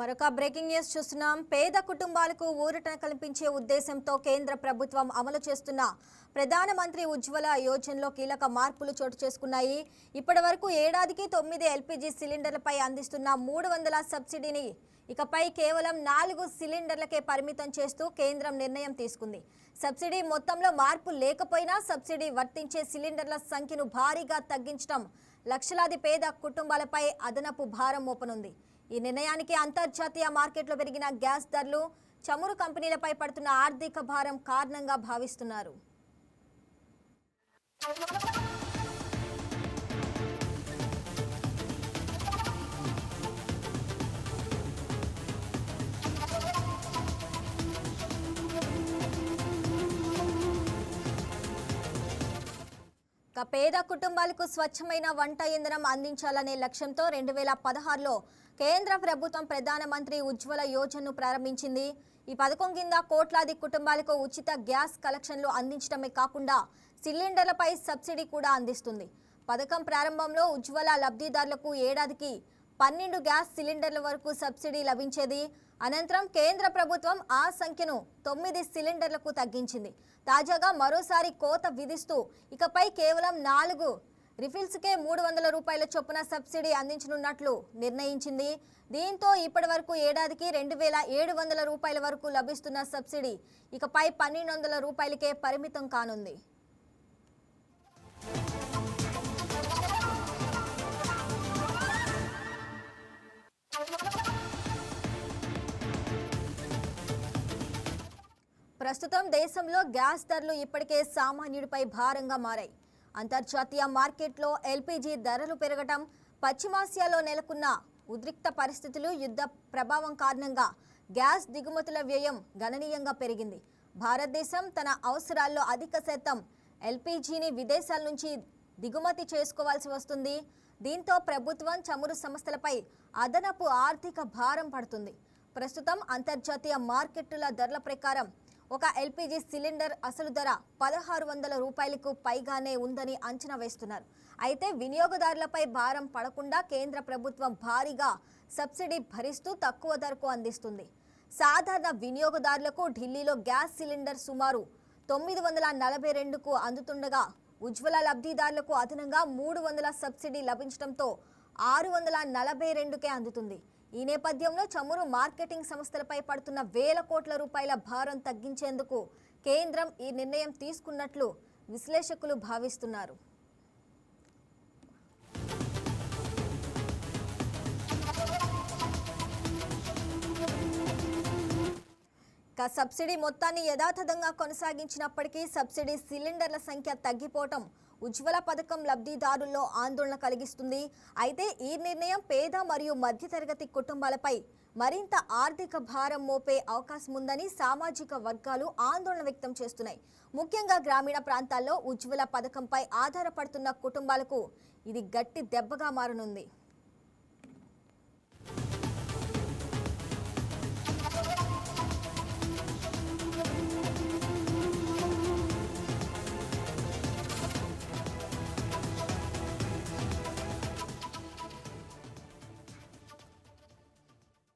మరొక breaking news చూస్తున్నాం. పేద కుటుంబాలకు ఊరటన కల్పించే ఉద్దేశంతో కేంద్ర ప్రభుత్వం అమలు చేస్తున్న ప్రధానమంత్రి ఉజ్వల యోజనలో కీలక మార్పులు చోటు చేసుకున్నాయి. ఇప్పటివరకు ఏడాదికి 9 ఎల్పీజీ సిలిండర్లపై అందిస్తున్న 300 సబ్సిడీని ఇకపై కేవలం 4 సిలిండర్లకే పరిమితం చేస్తూ కేంద్రం నిర్ణయం తీసుకుంది. సబ్సిడీ మొత్తంలో మార్పు లేకపోయినా సబ్సిడీ వర్తించే సిలిండర్ల సంఖ్యను భారీగా తగ్గించడం లక్షలాది పేద కుటుంబాలపై అదనపు భారం మోపనుంది. ఈ నిర్ణయానికి అంతర్జాతీయ మార్కెట్లో పెరిగిన గ్యాస్ ధరలు, చమురు కంపెనీలపై పడుతున్న ఆర్థిక భారం కారణంగా భావిస్తున్నారు. పేద కుటుంబాలకు స్వచ్ఛమైన వంట ఇంధనం అందించాలనే లక్ష్యంతో 2016లో కేంద్ర ప్రభుత్వం ప్రధానమంత్రి ఉజ్వల యోజనను ప్రారంభించింది. ఈ పథకం కింద కోట్లాది కుటుంబాలకు ఉచిత గ్యాస్ కలెక్షన్లు అందించడమే కాకుండా సిలిండర్లపై సబ్సిడీ కూడా అందిస్తుంది. పథకం ప్రారంభంలో ఉజ్వల లబ్ధిదారులకు ఏడాదికి 12 గ్యాస్ సిలిండర్ల వరకు సబ్సిడీ లభించేది. అనంతరం కేంద్ర ప్రభుత్వం ఆ సంఖ్యను 9 సిలిండర్లకు తగ్గించింది. తాజాగా మరోసారి కోత విధిస్తూ ఇకపై కేవలం 4 రిఫిల్స్కే 300 రూపాయల చొప్పున సబ్సిడీ అందించనున్నట్లు నిర్ణయించింది. దీంతో ఇప్పటి వరకు ఏడాదికి 2700 రూపాయల వరకు లభిస్తున్న సబ్సిడీ ఇకపై 1200 రూపాయలకే పరిమితం కానుంది. ప్రస్తుతం దేశంలో గ్యాస్ ధరలు ఇప్పటికే సామాన్యుడిపై భారంగా మారాయి. అంతర్జాతీయ మార్కెట్లో ఎల్పీజీ ధరలు పెరగటం, పశ్చిమాసియాలో నెలకొన్న ఉద్రిక్త పరిస్థితులు, యుద్ధ ప్రభావం కారణంగా గ్యాస్ దిగుమతుల వ్యయం గణనీయంగా పెరిగింది. భారతదేశం తన అవసరాల్లో అధిక శాతం ఎల్పీజీని విదేశాల నుంచి దిగుమతి చేసుకోవాల్సి వస్తుంది. దీంతో ప్రభుత్వం, చమురు సంస్థలపై అదనపు ఆర్థిక భారం పడుతుంది. ప్రస్తుతం అంతర్జాతీయ మార్కెట్ల ధరల ప్రకారం ఒక ఎల్పీజీ సిలిండర్ అసలు ధర 1600 రూపాయలకు పైగానే ఉందని అంచనా వేస్తున్నారు. అయితే వినియోగదారులపై భారం పడకుండా కేంద్ర ప్రభుత్వం భారీగా సబ్సిడీ భరిస్తూ తక్కువ ధరకు అందిస్తుంది. సాధారణ వినియోగదారులకు ఢిల్లీలో గ్యాస్ సిలిండర్ సుమారు 942కు అందుతుండగా ఉజ్వల లబ్ధిదారులకు అదనంగా 300 సబ్సిడీ లభించడంతో 642కే అందుతుంది. ఈ నేపథ్యంలో చమురు మార్కెటింగ్ సంస్థలపై పడుతున్న వేల కోట్ల రూపాయల భారం తగ్గించేందుకు కేంద్రం ఈ నిర్ణయం తీసుకున్నట్లు విశ్లేషకులు భావిస్తున్నారు. సబ్సిడీ మొత్తాన్ని యథాతథంగా కొనసాగించినప్పటికీ సబ్సిడీ సిలిండర్ల సంఖ్య తగ్గిపోవటం ఉజ్వల పథకం లబ్ధిదారుల్లో ఆందోళన కలిగిస్తుంది. అయితే ఈ నిర్ణయం పేద మరియు మధ్యతరగతి కుటుంబాలపై మరింత ఆర్థిక భారం మోపే అవకాశం ఉందని సామాజిక వర్గాలు ఆందోళన వ్యక్తం చేస్తున్నాయి. ముఖ్యంగా గ్రామీణ ప్రాంతాల్లో ఉజ్వల పథకంపై ఆధారపడుతున్న కుటుంబాలకు ఇది గట్టి దెబ్బగా మారనుంది.